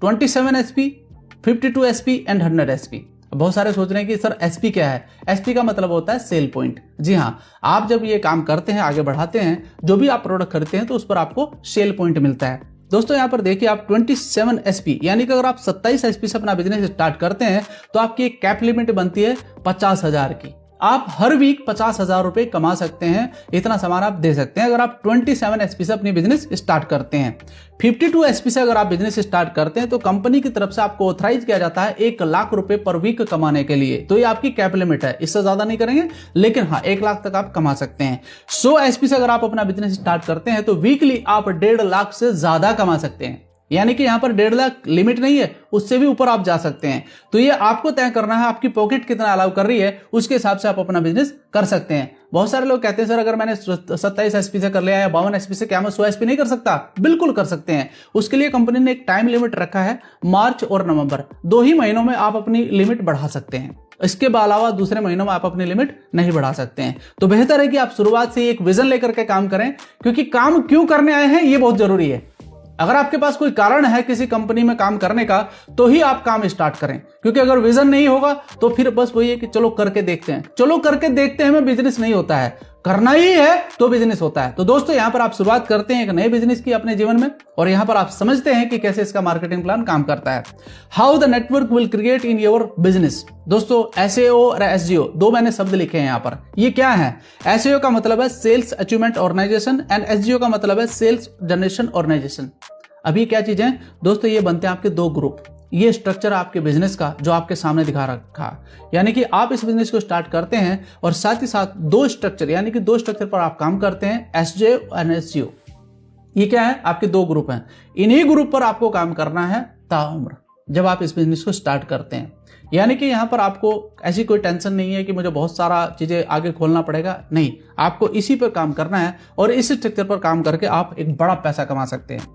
27 SP, 52 SP and 100 SP. बहुत सारे सोच रहे हैं कि सर एसपी क्या है। एसपी का मतलब होता है सेल पॉइंट। जी हाँ, आप जब ये काम करते हैं, आगे बढ़ाते हैं, जो भी आप प्रोडक्ट खरीदते हैं तो उस पर आपको सेल पॉइंट मिलता है। दोस्तों यहाँ पर देखिए आप 27 एसपी, यानी कि अगर आप 27 एसपी से अपना बिजनेस स्टार्ट करते हैं तो आपकी एक कैप लिमिट बनती है 50,000 की। आप हर वीक 50,000 रुपए कमा सकते हैं, इतना सामान आप दे सकते हैं अगर आप 27 एसपी से अपनी बिजनेस स्टार्ट करते हैं। 52 एसपी से अगर आप बिजनेस स्टार्ट करते हैं तो कंपनी की तरफ से आपको ऑथराइज किया जाता है 1 लाख रुपए पर वीक कमाने के लिए। तो ये आपकी कैप लिमिट है, इससे ज्यादा नहीं करेंगे, लेकिन हाँ 1 लाख तक आप कमा सकते हैं। 100 एसपी से अगर आप अपना बिजनेस स्टार्ट करते हैं तो वीकली आप 1.5 लाख से ज्यादा कमा सकते हैं, यानी कि यहां पर 1.5 लाख लिमिट नहीं है, उससे भी ऊपर आप जा सकते हैं। तो ये आपको तय करना है, आपकी पॉकेट कितना अलाउ कर रही है, उसके हिसाब से आप अपना बिजनेस कर सकते हैं। बहुत सारे लोग कहते हैं सर अगर मैंने 27 एसपी से कर लिया या 52 एसपी से, क्या मैं 100 एसपी नहीं कर सकता? बिल्कुल कर सकते हैं। उसके लिए कंपनी ने एक टाइम लिमिट रखा है, मार्च और नवंबर 2 ही महीनों में आप अपनी लिमिट बढ़ा सकते हैं। इसके अलावा दूसरे महीनों में आप अपनी लिमिट नहीं बढ़ा सकते हैं। तो बेहतर है कि आप शुरुआत से एक विजन लेकर के काम करें, क्योंकि काम क्यों करने आए हैं ये बहुत जरूरी है। अगर आपके पास कोई कारण है किसी कंपनी में काम करने का तो ही आप काम स्टार्ट करें, क्योंकि अगर विजन नहीं होगा तो फिर बस वही है कि चलो करके देखते हैं, चलो करके देखते हैं में बिजनेस नहीं होता है, करना ही है तो बिजनेस होता है। तो दोस्तों यहाँ पर आप शुरुआत करते हैं एक नए बिजनेस की अपने जीवन में, और यहाँ पर आप समझते हैं कि कैसे इसका मार्केटिंग प्लान काम करता है। How the network will create in your business. दोस्तों SEO और SGO दो मैंने शब्द लिखे हैं यहाँ पर, ये क्या है? SEO का मतलब है sales achievement organisation and SGO का मतलब है सेल्स जनरेशन ऑर्गेनाइजेशन। अभी क्या चीजें हैं दोस्तों, ये बनते हैं आपके 2 ग्रुप। ये स्ट्रक्चर आपके बिजनेस का जो आपके सामने दिखा रखा, यानी कि आप इस बिजनेस को स्टार्ट करते हैं और साथ ही साथ 2 स्ट्रक्चर, यानी कि 2 स्ट्रक्चर पर आप काम करते हैं, SJ और SGO। ये क्या है? आपके 2 ग्रुप हैं, इन्हीं ग्रुप पर आपको काम करना है ताउम्र जब आप इस बिजनेस को स्टार्ट करते हैं। यानी कि यहाँ पर आपको ऐसी कोई टेंशन नहीं है कि मुझे बहुत सारा चीजें आगे खोलना पड़ेगा, नहीं, आपको इसी पर काम करना है और इस स्ट्रक्चर पर काम करके आप एक बड़ा पैसा कमा सकते हैं।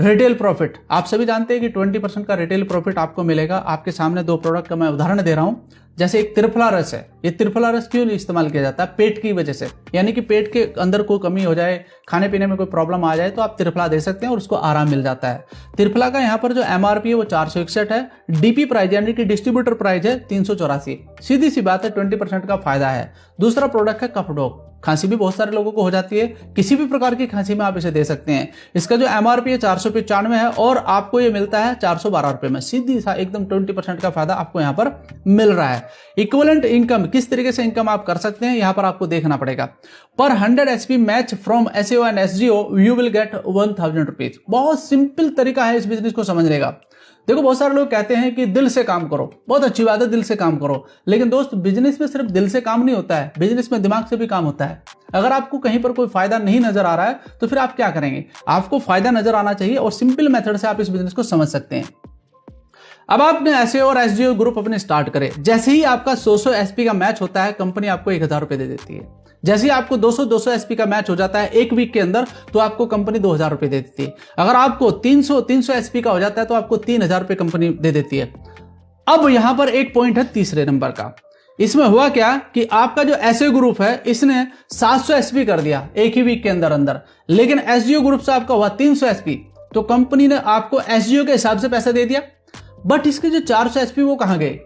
रिटेल प्रॉफिट, आप सभी जानते हैं कि 20% का रिटेल प्रॉफिट आपको मिलेगा। आपके सामने 2 प्रोडक्ट का मैं उदाहरण दे रहा हूं, जैसे एक त्रिफला रस है। ये त्रिफला रस क्यों इस्तेमाल किया जाता है? पेट की वजह से, यानी कि पेट के अंदर कोई कमी हो जाए, खाने पीने में कोई प्रॉब्लम आ जाए तो आप त्रिफला दे सकते हैं और उसको आराम मिल जाता है। त्रिफला का यहाँ पर जो MRP है वो 461 है, DP प्राइस यानी कि डिस्ट्रीब्यूटर प्राइस है 384। सीधी सी बात है, 20% का फायदा है। दूसरा प्रोडक्ट है कफडॉग। खांसी भी बहुत सारे लोगों को हो जाती है, किसी भी प्रकार की खांसी में आप इसे दे सकते हैं। इसका जो MRP है 495 है और आपको ये मिलता है 412 रुपए में। सीधी सा एकदम 20% का फायदा आपको यहाँ पर मिल रहा है। इक्विवेलेंट इनकम, किस तरीके से इनकम आप कर सकते हैं यहाँ पर आपको देखना पड़ेगा। पर 100 SP match from SEO and SGO you will gate 1000 rupees. बहुत सिंपल तरीका है इस बिजनेस को समझने का। देखो बहुत सारे लोग कहते हैं कि दिल से काम करो, बहुत अच्छी बात है दिल से काम करो, लेकिन दोस्त बिजनेस में सिर्फ दिल से काम नहीं होता है, बिजनेस में दिमाग से भी काम होता है। अगर आपको कहीं पर कोई फायदा नहीं नजर आ रहा है तो फिर आप क्या करेंगे? आपको फायदा नजर आना चाहिए और सिंपल मेथड से आप इस बिजनेस को समझ सकते हैं। अब आपने SEO और SGO ग्रुप अपने स्टार्ट करे, जैसे ही आपका 100 एसपी का मैच होता है कंपनी आपको 1000 रुपए दे देती है। जैसे ही आपको 200 एसपी का मैच हो जाता है एक वीक के अंदर तो आपको कंपनी 2000 रुपए दे देती है। अगर आपको 300 एसपी का हो जाता है तो आपको 3000 रुपए कंपनी दे देती है। अब यहां पर एक पॉइंट है तीसरे नंबर का। इसमें हुआ क्या कि आपका जो SEO ग्रुप है इसने 700 एसपी कर दिया एक ही वीक के अंदर, लेकिन SGO ग्रुप से आपका हुआ 300 एसपी, तो कंपनी ने आपको SGO के हिसाब से पैसा दे दिया, बट इसके जो 400 एसपी वो कहां गए?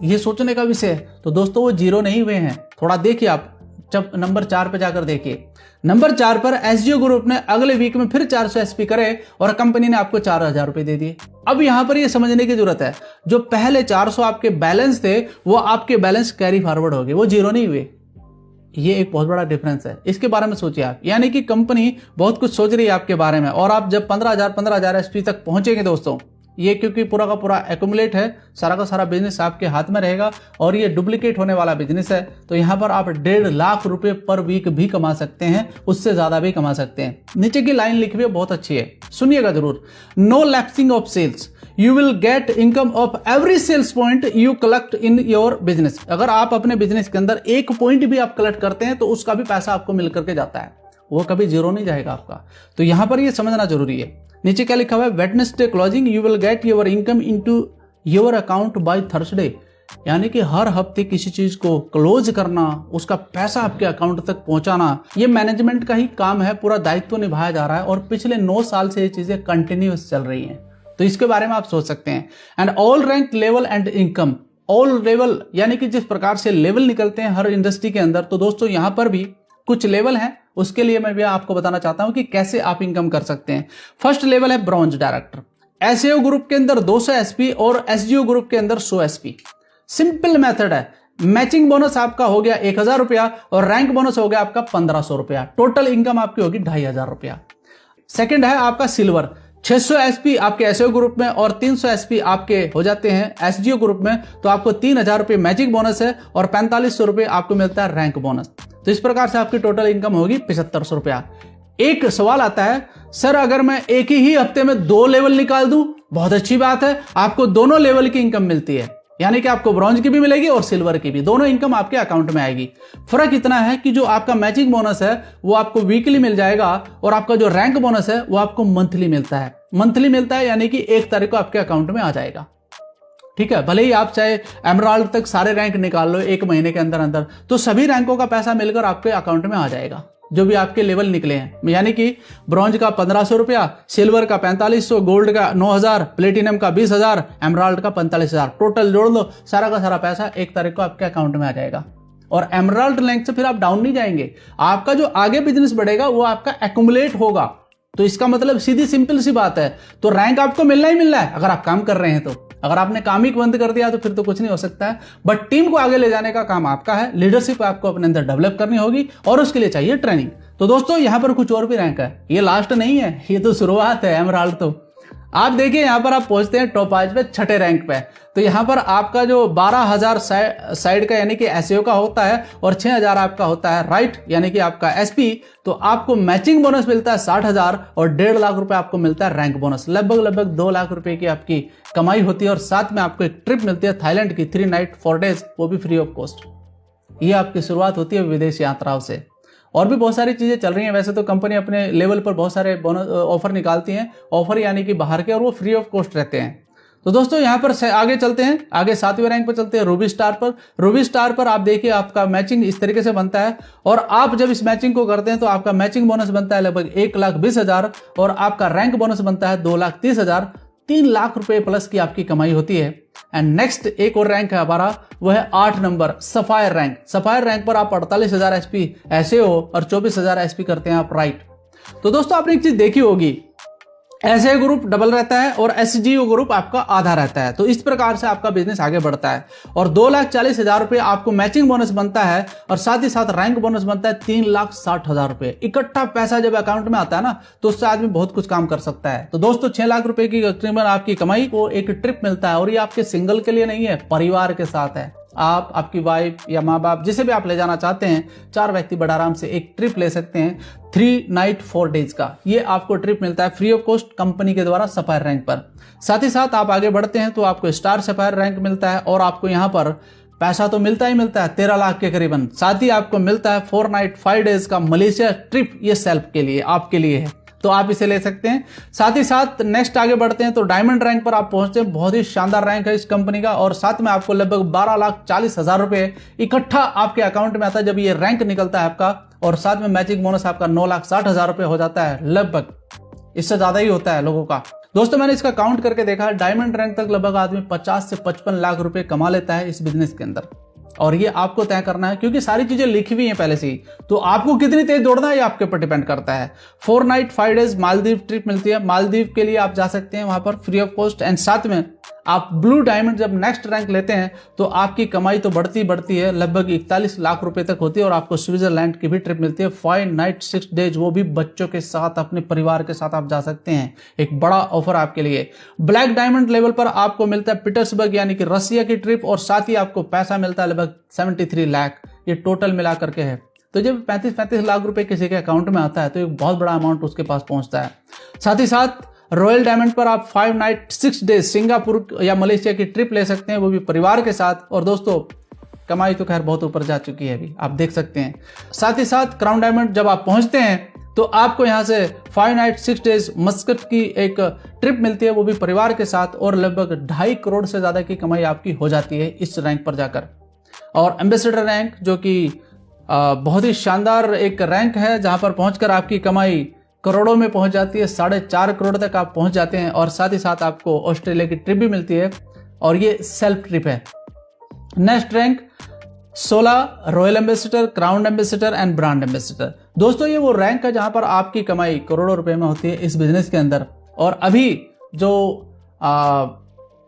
ये सोचने का विषय है। तो दोस्तों वो जीरो नहीं हुए हैं, थोड़ा देखिए आप, जब नंबर 4 पे जाकर देखिए। नंबर 4 पर एसजीओ ग्रुप ने अगले वीक में फिर 400 एसपी करे और कंपनी ने आपको 4000 रुपए दे दिए। अब यहां पर ये समझने की जरूरत है, जो पहले 400 आपके बैलेंस थे वो आपके बैलेंस कैरी फॉरवर्ड हो गए, वो जीरो नहीं हुए। ये एक बहुत बड़ा डिफरेंस है, इसके बारे में सोचिए आप। यानी कि कंपनी बहुत कुछ सोच रही है आपके बारे में, और आप जब 15,000 एसपी तक पहुंचेंगे दोस्तों, ये क्योंकि पूरा का पूरा एक्यूमुलेट है, सारा का सारा बिजनेस आपके हाथ में रहेगा और ये डुप्लीकेट होने वाला बिजनेस है, तो यहाँ पर आप 1.5 लाख रुपए पर वीक भी कमा सकते हैं, उससे ज्यादा भी कमा सकते हैं। नीचे की लाइन लिखी हुई बहुत अच्छी है, सुनिएगा जरूर। No lapsing of sales, you will get income of every sales point you collect in your business. अगर आप अपने बिजनेस के अंदर एक पॉइंट भी आप कलेक्ट करते हैं तो उसका भी पैसा आपको मिल करके जाता है, वो कभी जीरो नहीं जाएगा आपका। तो यहां पर ये समझना जरूरी है। नीचे क्या लिखा हुआ है, Wednesday closing you will get your income into your account by Thursday. यानी कि हर हफ्ते किसी चीज को क्लोज करना, उसका पैसा आपके अकाउंट तक पहुंचाना, ये मैनेजमेंट का ही काम है, पूरा दायित्व निभाया जा रहा है और पिछले 9 साल से ये चीजें कंटिन्यूअस चल रही हैं। तो इसके बारे में आप सोच सकते हैं। And all rank level and income, all level यानी कि जिस प्रकार से लेवल निकलते हैं हर इंडस्ट्री के अंदर, तो दोस्तों यहां पर भी कुछ लेवल हैं, उसके लिए मैं भी आपको बताना चाहता हूं कि कैसे आप इनकम कर सकते हैं। फर्स्ट लेवल है ब्रॉन्ज डायरेक्टर। एसएओ ग्रुप के अंदर 200 एसपी और एसजीओ ग्रुप के अंदर 100 एसपी। सिंपल मेथड है, मैचिंग बोनस आपका हो गया 1000 रुपया और रैंक बोनस हो गया आपका 1500 रुपया, टोटल इनकम आपकी होगी 2500 रुपया। सेकंड है आपका सिल्वर, 600 एसपी आपके एसओ ग्रुप में और 300 एसपी आपके हो जाते हैं एसजीओ ग्रुप में, तो आपको 3000 रुपये मैजिक बोनस है और 4500 रुपये आपको मिलता है रैंक बोनस। तो इस प्रकार से आपकी टोटल इनकम होगी 7500 रुपया। एक सवाल आता है, सर अगर मैं एक ही हफ्ते में 2 लेवल निकाल दूं, बहुत अच्छी बात है, आपको दोनों लेवल की इनकम मिलती है, यानी कि आपको ब्रॉन्ज की भी मिलेगी और सिल्वर की भी, दोनों इनकम आपके अकाउंट में आएगी। फर्क इतना है कि जो आपका मैचिंग बोनस है वो आपको वीकली मिल जाएगा और आपका जो रैंक बोनस है वो आपको मंथली मिलता है। मंथली मिलता है यानी कि 1 तारीख को आपके अकाउंट में आ जाएगा। ठीक है, भले ही आप चाहे एमराल्ड तक सारे रैंक निकाल लो 1 महीने के अंदर अंदर, तो सभी रैंकों का पैसा मिलकर आपके अकाउंट में आ जाएगा, जो भी आपके लेवल निकले हैं। यानी कि ब्रॉन्ज का 1500 रुपया, सिल्वर का 4500, गोल्ड का 9000, प्लेटिनम का 20000, एमराल्ड का 45000, टोटल जोड़ लो, सारा का सारा पैसा 1 तारीख को आपके अकाउंट में आ जाएगा। और एमराल्ड रैंक से फिर आप डाउन नहीं जाएंगे, आपका जो आगे बिजनेस बढ़ेगा वो आपका एक्यूमुलेट होगा। तो इसका मतलब सीधी सिंपल सी बात है, तो रैंक आपको मिलना ही मिलना है अगर आप काम कर रहे हैं। तो अगर आपने काम ही बंद कर दिया तो फिर तो कुछ नहीं हो सकता है। बट टीम को आगे ले जाने का काम आपका है, लीडरशिप आपको अपने अंदर डेवलप करनी होगी और उसके लिए चाहिए ट्रेनिंग। तो दोस्तों यहां पर कुछ और भी रैंक है, ये लास्ट नहीं है, ये तो शुरुआत है एमराल्ड। तो आप देखिए यहां पर आप पहुंचते हैं टॉप 5 पे, 6ठे रैंक पे। तो यहां पर आपका जो 12000 साइड का यानी कि एसईओ का होता है और 6000 आपका होता है राइट यानी कि आपका एसपी, तो आपको मैचिंग बोनस मिलता है 60000 और 1.5 लाख रुपए आपको मिलता है रैंक बोनस। लगभग 2 लाख रुपए की आपकी कमाई होती है और साथ में आपको एक ट्रिप मिलती है थाईलैंड की 3 नाइट 4 डेज, वो भी फ्री ऑफ कॉस्ट। ये आपकी शुरुआत होती है विदेश यात्राओं से। और भी बहुत सारी चीजें चल रही हैं, वैसे तो कंपनी अपने लेवल पर बहुत सारे बोनस ऑफर निकालती हैं, ऑफर यानी कि बाहर के, और वो फ्री ऑफ कॉस्ट रहते हैं। तो दोस्तों यहाँ पर आगे चलते हैं, आगे 7वें रैंक पर चलते हैं रूबी स्टार पर। रूबी स्टार पर आप देखिए आपका मैचिंग इस तरीके से बनता है और आप जब इस मैचिंग को करते हैं तो आपका मैचिंग बोनस बनता है लगभग 1,20,000 और आपका रैंक बोनस बनता है 2,30,000। 3 लाख रुपए प्लस की आपकी कमाई होती है। एंड नेक्स्ट एक और रैंक है हमारा, वो है 8 number sapphire rank. Sapphire rank पर आप 48,000 एसपी ऐसे हो और 24,000 एसपी करते हैं आप राइट। तो दोस्तों आपने एक चीज देखी होगी, एसए ग्रुप डबल रहता है और एसजीओ ग्रुप आपका आधा रहता है। तो इस प्रकार से आपका बिजनेस आगे बढ़ता है और 2,40,000 रुपए आपको मैचिंग बोनस बनता है और साथ ही साथ रैंक बोनस बनता है 3,60,000 रुपए। इकट्ठा पैसा जब अकाउंट में आता है ना, तो उससे आदमी बहुत कुछ काम कर सकता है। तो दोस्तों 6 लाख रुपए की तकरीबन आपकी कमाई को एक ट्रिप मिलता है और ये आपके सिंगल के लिए नहीं है, परिवार के साथ है। आप, आपकी वाइफ या माँ बाप, जिसे भी आप ले जाना चाहते हैं, 4 व्यक्ति बड़ा आराम से एक ट्रिप ले सकते हैं 3 नाइट 4 डेज का। ये आपको ट्रिप मिलता है फ्री ऑफ कॉस्ट कंपनी के द्वारा सफायर रैंक पर। साथ ही साथ आप आगे बढ़ते हैं तो आपको स्टार सफायर रैंक मिलता है और आपको यहाँ पर पैसा तो मिलता ही मिलता है 13 लाख के करीबन। साथ ही आपको मिलता है 4 नाइट 5 डेज का मलेशिया ट्रिप, ये सेल्फ के लिए, आपके लिए है, तो आप इसे ले सकते हैं। साथ ही साथ नेक्स्ट आगे बढ़ते हैं तो डायमंड रैंक पर आप पहुंचते हैं, बहुत ही शानदार रैंक है इस कंपनी का और साथ में आपको लगभग 12,40,000 रुपए इकट्ठा आपके अकाउंट में आता है जब ये रैंक निकलता है आपका, और साथ में मैचिंग बोनस आपका 9,60,000 रुपए हो जाता है लगभग, इससे ज्यादा ही होता है लोगों का। दोस्तों मैंने इसका काउंट करके देखा, डायमंड रैंक तक लगभग आदमी 50 से 55 लाख रुपए कमा लेता है इस बिजनेस के अंदर। और ये आपको तय करना है, क्योंकि सारी चीजें लिखी हुई हैं पहले से ही। तो आपको कितनी तेज दौड़ना है ये आपके ऊपर डिपेंड करता है। 4 नाइट 5 डेज मालदीव ट्रिप मिलती है। मालदीव के लिए आप जा सकते हैं वहां पर फ्री ऑफ कॉस्ट। एंड साथ में आप ब्लू डायमंड जब नेक्स्ट रैंक लेते हैं तो आपकी कमाई तो बढ़ती है, लगभग 41 लाख रुपए तक होती है। और आपको स्विट्जरलैंड की भी ट्रिप मिलती है 5 नाइट 6 डेज, वो भी बच्चों के साथ, अपने परिवार के साथ आप जा सकते हैं। एक बड़ा ऑफर आपके लिए। ब्लैक डायमंड लेवल पर आपको मिलता है पीटर्सबर्ग यानी कि रसिया की ट्रिप, और साथ ही आपको पैसा मिलता है लगभग 73 लाख, ये टोटल मिला करके है। तो जब 35 लाख रुपए किसी के अकाउंट में आता है तो एक बहुत बड़ा अमाउंट उसके पास पहुंचता है। साथ ही साथ रॉयल डायमंड पर आप 5 नाइट 6 डेज सिंगापुर या मलेशिया की ट्रिप ले सकते हैं, वो भी परिवार के साथ। और दोस्तों कमाई तो खैर बहुत ऊपर जा चुकी है अभी, आप देख सकते हैं। साथ ही साथ क्राउन डायमंड जब आप पहुंचते हैं तो आपको यहां से 5 नाइट 6 डेज मस्कट की एक ट्रिप मिलती है, वो भी परिवार के साथ। और लगभग 2.5 करोड़ से ज्यादा की कमाई आपकी हो जाती है इस रैंक पर जाकर। और एम्बेसडर रैंक जो कि बहुत ही शानदार एक रैंक है, जहां पर पहुंचकर आपकी कमाई करोड़ों में पहुंच जाती है, 4.5 करोड़ तक आप पहुंच जाते हैं। और साथ ही साथ आपको ऑस्ट्रेलिया की ट्रिप भी मिलती है, और ये सेल्फ ट्रिप है। Next rank 16 royal ambassador, crown ambassador and brand ambassador. दोस्तों ये वो रैंक है जहां पर आपकी कमाई करोड़ों रुपए में होती है इस बिजनेस के अंदर। और अभी जो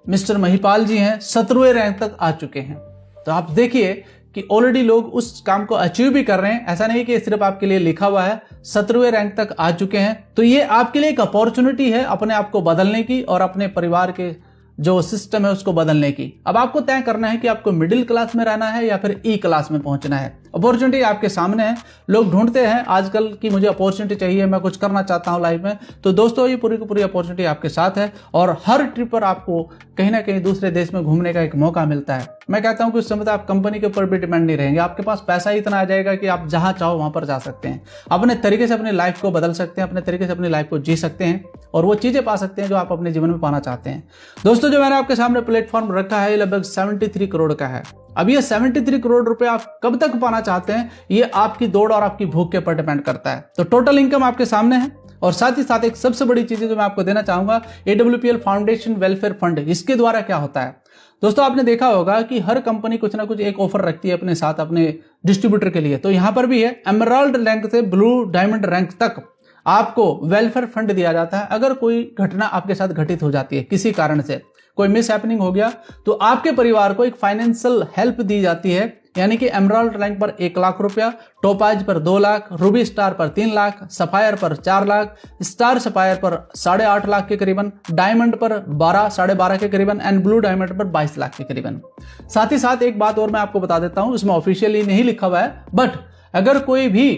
मिस्टर महिपाल जी हैं 17वें रैंक तक आ चुके हैं। तो आप देखिए कि ऑलरेडी लोग उस काम को अचीव भी कर रहे हैं। ऐसा नहीं कि सिर्फ आपके लिए लिखा हुआ है, 17वें रैंक तक आ चुके हैं। तो ये आपके लिए एक अपॉर्चुनिटी है अपने आप को बदलने की और अपने परिवार के जो सिस्टम है उसको बदलने की। अब आपको तय करना है कि आपको मिडिल क्लास में रहना है या फिर ई क्लास में पहुंचना है। अपॉर्चुनिटी आपके सामने है। लोग ढूंढते हैं आजकल की मुझे अपॉर्चुनिटी चाहिए, मैं कुछ करना चाहता हूं लाइफ में। तो दोस्तों ये पूरी की पूरी अपॉर्चुनिटी आपके साथ है, और हर ट्रिप पर आपको कहीं ना कहीं दूसरे देश में घूमने का एक मौका मिलता है। मैं कहता हूं कि उस समय आप कंपनी के ऊपर भी डिपेंड नहीं रहेंगे, आपके पास पैसा ही इतना आ जाएगा कि आप जहां चाहो वहां पर जा सकते हैं। अपने तरीके से अपनी लाइफ को बदल सकते हैं, अपने तरीके से अपनी लाइफ को जी सकते हैं, और वो चीजें पा सकते हैं जो आप अपने जीवन में पाना चाहते हैं। दोस्तों जो मैंने आपके सामने प्लेटफॉर्म रखा है ये लगभग 73 करोड़ का है। अब ये 73 करोड़ रुपए आप कब तक पाना चाहते हैं ये आपकी दौड़ और आपकी भूख के ऊपर डिपेंड करता है। तो टोटल इनकम आपके सामने है। और साथ ही साथ एक सबसे बड़ी चीज जो मैं आपको देना चाहूंगा, AWPL फाउंडेशन वेलफेयर फंड, इसके द्वारा क्या होता है। दोस्तों आपने देखा होगा कि हर कंपनी कुछ ना कुछ एक ऑफर रखती है अपने साथ अपने डिस्ट्रीब्यूटर के लिए। तो यहां पर भी है, एमराल्ड रैंक से ब्लू डायमंड रैंक तक आपको वेलफेयर फंड दिया जाता है। अगर कोई घटना आपके साथ घटित हो जाती है, किसी कारण से कोई मिस हैपनिंग हो गया, तो आपके परिवार को एक फाइनेंशियल हेल्प दी जाती है। यानी कि एमराल्ड रैंक पर 1 लाख रुपया, टोपाज पर 2 लाख, रूबी स्टार पर 3 लाख, सफायर पर 4 लाख, स्टार सफायर पर 8.5 लाख के करीबन, डायमंड पर 12-12.5 के करीबन, एंड ब्लू डायमंड पर 22 लाख के करीबन। साथ ही साथ एक बात और मैं आपको बता देता हूं, इसमें ऑफिशियली नहीं लिखा हुआ है, बट अगर कोई भी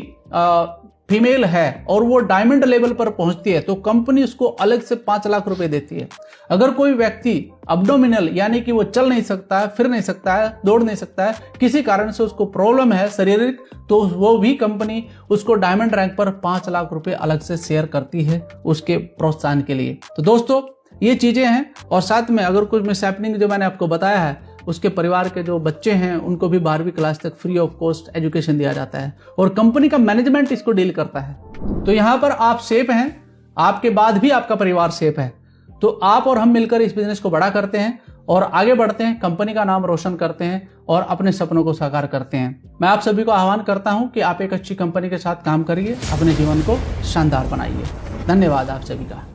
फीमेल है और वो डायमंड लेवल पर पहुंचती है तो कंपनी उसको अलग से 5 लाख रुपए देती है। अगर कोई व्यक्ति अब्डोमिनल यानी कि वो चल नहीं सकता है, फिर नहीं सकता है, दौड़ नहीं सकता है, किसी कारण से उसको प्रॉब्लम है शारीरिक, तो वो भी कंपनी उसको डायमंड रैंक पर 5 लाख रुपए अलग से शेयर करती है उसके प्रोत्साहन के लिए। तो दोस्तों ये चीजें हैं। और साथ में अगर कुछ मिस हैपनिंग जो मैंने आपको बताया है, उसके परिवार के जो बच्चे हैं उनको भी 12वीं क्लास तक फ्री ऑफ कॉस्ट एजुकेशन दिया जाता है, और कंपनी का मैनेजमेंट इसको डील करता है। तो यहां पर आप सेफ हैं, आपके बाद भी आपका परिवार सेफ है। तो आप और हम मिलकर इस बिजनेस को बड़ा करते हैं और आगे बढ़ते हैं, कंपनी का नाम रोशन करते हैं और अपने सपनों को साकार करते हैं। मैं आप सभी को आह्वान करता हूं कि आप एक अच्छी कंपनी के साथ काम करिए, अपने जीवन को शानदार बनाइए। धन्यवाद आप सभी का।